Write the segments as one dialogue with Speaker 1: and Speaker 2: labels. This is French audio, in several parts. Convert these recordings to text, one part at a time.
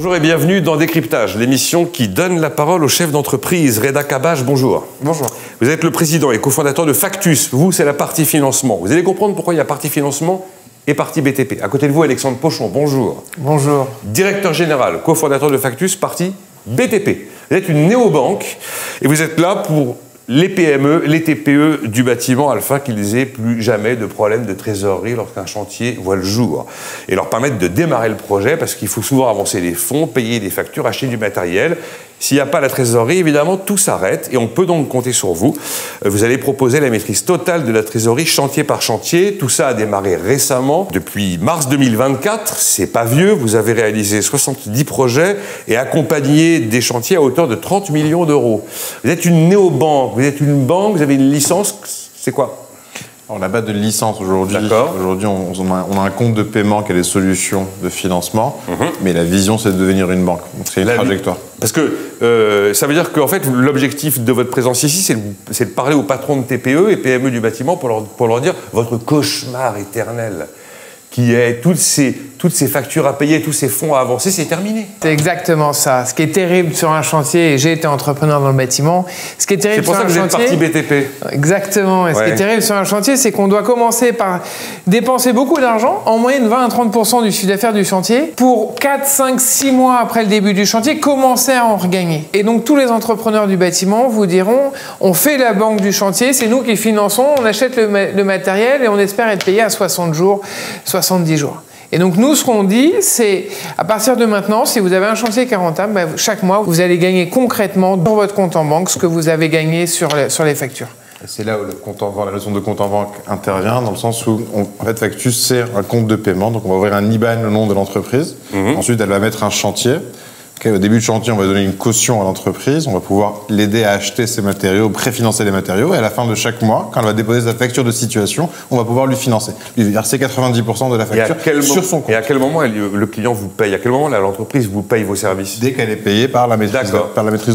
Speaker 1: Bonjour et bienvenue dans Décryptage, l'émission qui donne la parole aux chefs d'entreprise. Reda Kabbaj, bonjour.
Speaker 2: Bonjour.
Speaker 1: Vous êtes le président et cofondateur de Factus. Vous, c'est la partie financement. Vous allez comprendre pourquoi il y a partie financement et partie BTP. À côté de vous, Alexandre Pochon, bonjour.
Speaker 2: Bonjour.
Speaker 1: Directeur général, cofondateur de Factus, partie BTP. Vous êtes une néobanque et vous êtes là pour les PME, les TPE du bâtiment afin qu'ils aient plus jamais de problème de trésorerie lorsqu'un chantier voit le jour. Et leur permettre de démarrer le projet parce qu'il faut souvent avancer les fonds, payer des factures, acheter du matériel. S'il n'y a pas la trésorerie, évidemment, tout s'arrête et on peut donc compter sur vous. Vous allez proposer la maîtrise totale de la trésorerie chantier par chantier. Tout ça a démarré récemment. Depuis mars 2024, c'est pas vieux. Vous avez réalisé 70 projets et accompagné des chantiers à hauteur de 30 millions d'euros. Vous êtes une néobanque, vous êtes une banque, vous avez une licence. C'est quoi ?
Speaker 3: On n'a pas de licence aujourd'hui.
Speaker 1: D'accord.
Speaker 3: Aujourd'hui, on a un compte de paiement qui a des solutions de financement, mais la vision, c'est de devenir une banque. Donc, c'est une trajectoire.
Speaker 1: Parce que ça veut dire qu'en fait, l'objectif de votre présence ici, c'est de parler aux patrons de TPE et PME du bâtiment pour leur dire votre cauchemar éternel, qui est toutes ces factures à payer, tous ces fonds à avancer, c'est terminé.
Speaker 2: C'est exactement ça. Ce qui est terrible sur un chantier, et j'ai été entrepreneur dans le bâtiment, ce qui est terrible sur un chantier...
Speaker 1: C'est pour ça que vous êtes parti BTP.
Speaker 2: Exactement. Et ce qui est terrible sur un chantier, c'est qu'on doit commencer par dépenser beaucoup d'argent, en moyenne 20 à 30% du chiffre d'affaires du chantier, pour 4, 5, 6 mois après le début du chantier, commencer à en regagner. Et donc tous les entrepreneurs du bâtiment vous diront, on fait la banque du chantier, c'est nous qui finançons, on achète le matériel et on espère être payé à 60 jours, 70 jours. Et donc nous, ce qu'on dit, c'est à partir de maintenant, si vous avez un chantier qui est rentable, chaque mois, vous allez gagner concrètement dans votre compte en banque ce que vous avez gagné sur les factures.
Speaker 3: C'est là où la notion de compte en banque intervient, dans le sens où, en fait, Factus, c'est un compte de paiement. Donc on va ouvrir un IBAN au nom de l'entreprise. Ensuite, elle va mettre un chantier. Au début du chantier, on va donner une caution à l'entreprise. On va pouvoir l'aider à acheter ses matériaux, préfinancer les matériaux. Et à la fin de chaque mois, quand elle va déposer sa facture de situation, on va pouvoir lui financer, lui verser 90% de la facture sur son compte.
Speaker 1: Et à quel moment le client vous paye? À quel moment l'entreprise vous paye vos services?
Speaker 3: Dès qu'elle est payée par la maîtrise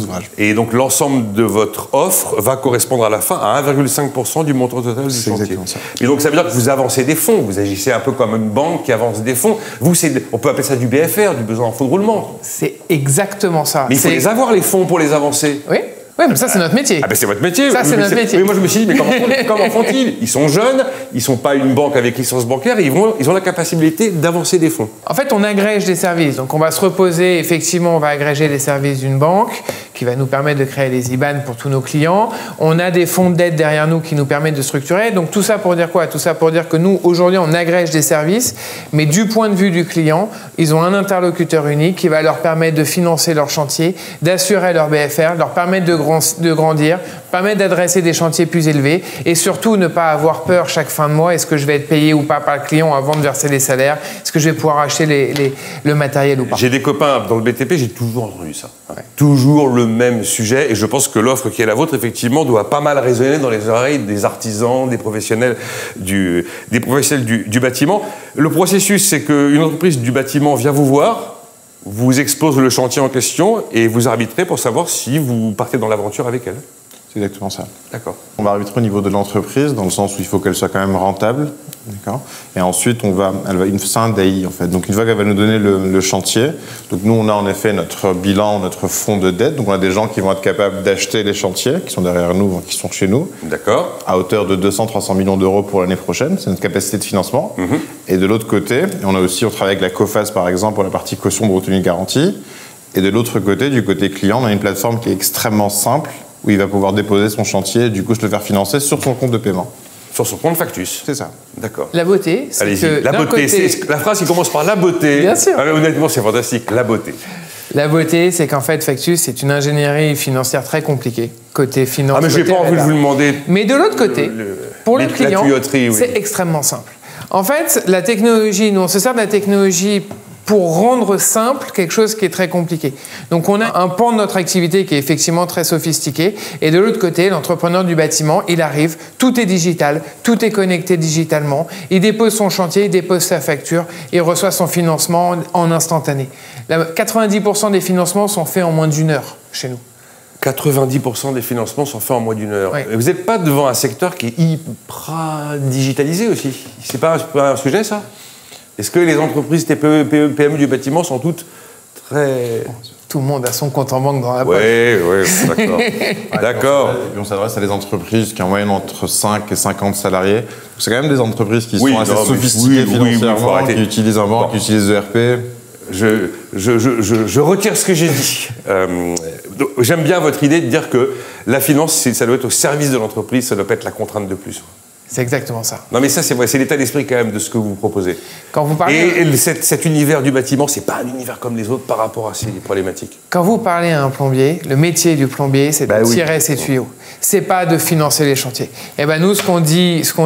Speaker 3: d'ouvrage.
Speaker 1: Et donc l'ensemble de votre offre va correspondre à la fin à 1,5% du montant total du chantier.
Speaker 3: Exactement ça.
Speaker 1: Et donc ça veut dire que vous avancez des fonds. Vous agissez un peu comme une banque qui avance des fonds. Vous, on peut appeler ça du BFR, du besoin en fonds de roulement.
Speaker 2: C'est exactement ça.
Speaker 1: Mais il faut les avoir, les fonds, pour les avancer.
Speaker 2: Oui. Oui, mais ça, c'est notre métier.
Speaker 1: Ah ben c'est votre métier.
Speaker 2: Ça, c'est notre métier.
Speaker 1: Oui, moi, je me suis dit, mais comment font-ils? Ils sont jeunes, ils ne sont pas une banque avec licence bancaire, ils ont la capacité d'avancer des fonds.
Speaker 2: En fait, on agrège des services. Donc, on va se reposer, effectivement, on va agréger les services d'une banque qui va nous permettre de créer les IBAN pour tous nos clients. On a des fonds d'aide derrière nous qui nous permettent de structurer. Donc, tout ça pour dire quoi? Tout ça pour dire que nous, aujourd'hui, on agrège des services, mais du point de vue du client, ils ont un interlocuteur unique qui va leur permettre de financer leur chantier, d'assurer leur BFR, leur permettre de grandir, permettre d'adresser des chantiers plus élevés et surtout ne pas avoir peur chaque fin de mois. Est-ce que je vais être payé ou pas par le client avant de verser les salaires? Est-ce que je vais pouvoir acheter le matériel ou pas?
Speaker 1: J'ai des copains dans le BTP, j'ai toujours entendu ça. Ouais. Toujours le même sujet et je pense que l'offre qui est la vôtre, effectivement, doit pas mal résonner dans les oreilles des artisans, des professionnels du bâtiment. Le processus, c'est qu'une entreprise du bâtiment vient vous voir, vous expose le chantier en question et vous arbitrez pour savoir si vous partez dans l'aventure avec elle.
Speaker 3: C'est exactement ça.
Speaker 1: D'accord.
Speaker 3: On va arbitrer au niveau de l'entreprise, dans le sens où il faut qu'elle soit quand même rentable. D'accord. Et ensuite, c'est un DAI, en fait. Donc, une fois qu'elle va nous donner le chantier, donc nous, on a en effet notre bilan, notre fonds de dette. Donc, on a des gens qui vont être capables d'acheter les chantiers, qui sont derrière nous, qui sont chez nous.
Speaker 1: D'accord.
Speaker 3: À hauteur de 200-300 millions d'euros pour l'année prochaine. C'est notre capacité de financement. Et de l'autre côté, on travaille avec la COFAS, par exemple, pour la partie caution de retenue garantie. Et de l'autre côté, du côté client, on a une plateforme qui est extrêmement simple, où il va pouvoir déposer son chantier et du coup se le faire financer sur son compte de paiement.
Speaker 1: Sur son compte Factus.
Speaker 3: C'est ça.
Speaker 1: D'accord.
Speaker 2: La beauté, c'est que
Speaker 1: la beauté, la phrase qui commence par la beauté.
Speaker 2: Bien sûr.
Speaker 1: Honnêtement, c'est fantastique, la beauté.
Speaker 2: La beauté, c'est qu'en fait, Factus, c'est une ingénierie financière très compliquée, côté finance.
Speaker 1: Ah, mais je n'ai pas envie de vous demander.
Speaker 2: Mais de l'autre côté, pour le client,
Speaker 1: oui,
Speaker 2: c'est extrêmement simple. En fait, la technologie, nous, on se sert de la technologie pour rendre simple quelque chose qui est très compliqué. Donc on a un pan de notre activité qui est effectivement très sophistiqué et de l'autre côté, l'entrepreneur du bâtiment, il arrive, tout est digital, tout est connecté digitalement, il dépose son chantier, il dépose sa facture, il reçoit son financement en instantané. 90% des financements sont faits en moins d'une heure chez nous.
Speaker 1: 90% des financements sont faits en moins d'une heure.
Speaker 2: Oui.
Speaker 1: Vous n'êtes pas devant un secteur qui est hyper digitalisé aussi? C'est pas un sujet, ça? Est-ce que les entreprises TPE, PME du bâtiment sont toutes très...
Speaker 2: Tout le monde a son compte en banque dans la poche.
Speaker 1: Oui, d'accord. D'accord.
Speaker 3: Et on s'adresse à des entreprises qui ont en moyenne entre 5 et 50 salariés. C'est quand même des entreprises qui sont assez sophistiquées financièrement, qui utilisent un banque, qui utilisent ERP.
Speaker 1: Je retire ce que j'ai dit. J'aime bien votre idée de dire que la finance, ça doit être au service de l'entreprise, ça doit pas être la contrainte de plus.
Speaker 2: C'est exactement ça.
Speaker 1: Non mais ça c'est vrai, c'est l'état d'esprit quand même de ce que vous proposez.
Speaker 2: Quand vous parlez...
Speaker 1: Et cet univers du bâtiment, c'est pas un univers comme les autres par rapport à ces problématiques.
Speaker 2: Quand vous parlez à un plombier, le métier du plombier, c'est de tirer ses tuyaux. C'est pas de financer les chantiers. Et ben nous, ce qu'on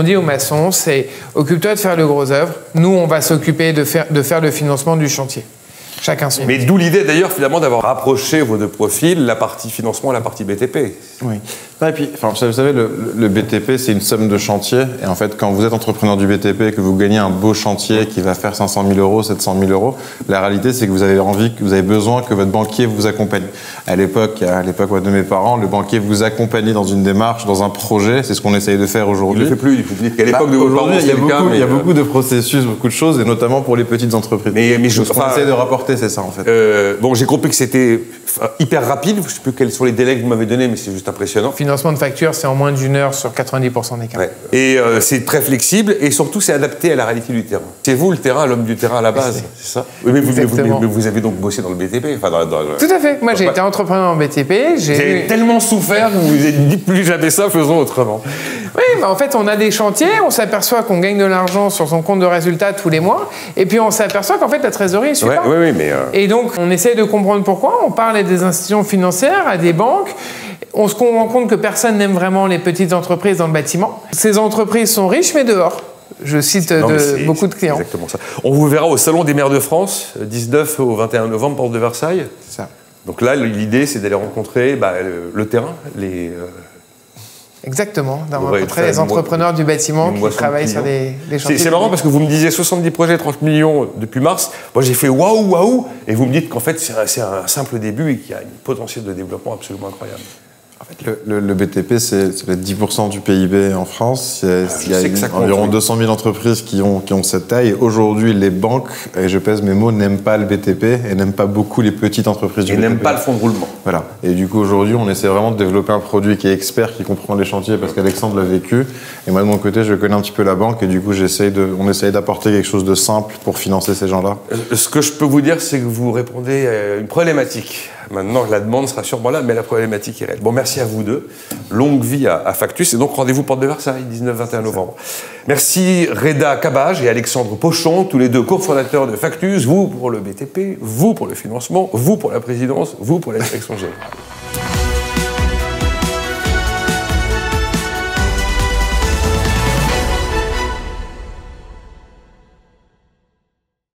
Speaker 2: dit aux maçons, c'est occupe-toi de faire le gros œuvre. Nous, on va s'occuper de faire le financement du chantier. Chacun son.
Speaker 1: Mais d'où l'idée d'ailleurs finalement d'avoir rapproché vos deux profils, la partie financement et la partie BTP.
Speaker 3: Oui. Et puis, enfin, vous savez, le BTP, c'est une somme de chantier. Et en fait, quand vous êtes entrepreneur du BTP et que vous gagnez un beau chantier qui va faire 500 000 euros, 700 000 euros, la réalité, c'est que vous avez besoin que votre banquier vous accompagne. À l'époque de mes parents, le banquier vous accompagnait dans une démarche, dans un projet. C'est ce qu'on essaye de faire aujourd'hui.
Speaker 1: Il ne le fait plus. Vous dites qu'à l'époque de vos parents,
Speaker 3: il y a beaucoup de processus, beaucoup de choses, et notamment pour les petites entreprises.
Speaker 1: Mais
Speaker 3: ce qu'on essaie de rapporter, c'est ça, en fait.
Speaker 1: Bon, j'ai compris que c'était hyper rapide. Je ne sais plus quels sont les délais que vous m'avez donnés, mais c'est juste impressionnant.
Speaker 2: Financement de facture, c'est en moins d'une heure sur 90% des cas.
Speaker 1: Ouais. Et c'est très flexible et surtout c'est adapté à la réalité du terrain. C'est vous le terrain, l'homme du terrain à la base, c'est ça? Oui, mais vous avez donc bossé dans le BTP, enfin
Speaker 2: Tout à fait. Moi, j'ai été entrepreneur en BTP.
Speaker 1: J'ai tellement souffert que vous vous êtes dit plus jamais ça, faisons autrement.
Speaker 2: Oui, mais en fait, on a des chantiers, on s'aperçoit qu'on gagne de l'argent sur son compte de résultat tous les mois, et puis on s'aperçoit qu'en fait, la trésorerie ne suit pas.
Speaker 1: Oui, mais
Speaker 2: Et donc, on essaie de comprendre pourquoi. On parle à des institutions financières, à des banques. On se rend compte que personne n'aime vraiment les petites entreprises dans le bâtiment. Ces entreprises sont riches, mais dehors. Je cite beaucoup de clients.
Speaker 1: Exactement ça. On vous verra au Salon des maires de France, 19 au 21 novembre, porte de Versailles.
Speaker 3: C'est ça.
Speaker 1: Donc là, l'idée, c'est d'aller rencontrer le terrain,
Speaker 2: Exactement, d'avoir rencontré les entrepreneurs du bâtiment qui travaillent sur les chantiers.
Speaker 1: C'est marrant parce que vous me disiez 70 projets, 30 millions depuis mars. Moi, j'ai fait waouh, et vous me dites qu'en fait, c'est un simple début et qu'il y a un potentiel de développement absolument incroyable.
Speaker 3: En fait, le BTP, c'est 10% du PIB en France. Il y a environ 200 000 entreprises qui ont cette taille. Aujourd'hui, les banques, et je pèse mes mots, n'aiment pas le BTP et n'aiment pas beaucoup les petites entreprises du BTP.
Speaker 1: Et n'aiment pas le fonds de roulement.
Speaker 3: Voilà. Et du coup, aujourd'hui, on essaie vraiment de développer un produit qui est expert, qui comprend les chantiers, parce qu'Alexandre l'a vécu. Et moi, de mon côté, je connais un petit peu la banque et du coup, on essaye d'apporter quelque chose de simple pour financer ces gens-là.
Speaker 1: Ce que je peux vous dire, c'est que vous répondez à une problématique. Maintenant, la demande sera sûrement là, mais la problématique est réelle. Bon, merci à vous deux. Longue vie à Factus. Et donc, rendez-vous porte de Versailles, 19-21 novembre. Merci Reda Cabage et Alexandre Pochon, tous les deux cofondateurs de Factus. Vous pour le BTP, vous pour le financement, vous pour la présidence, vous pour la direction générale.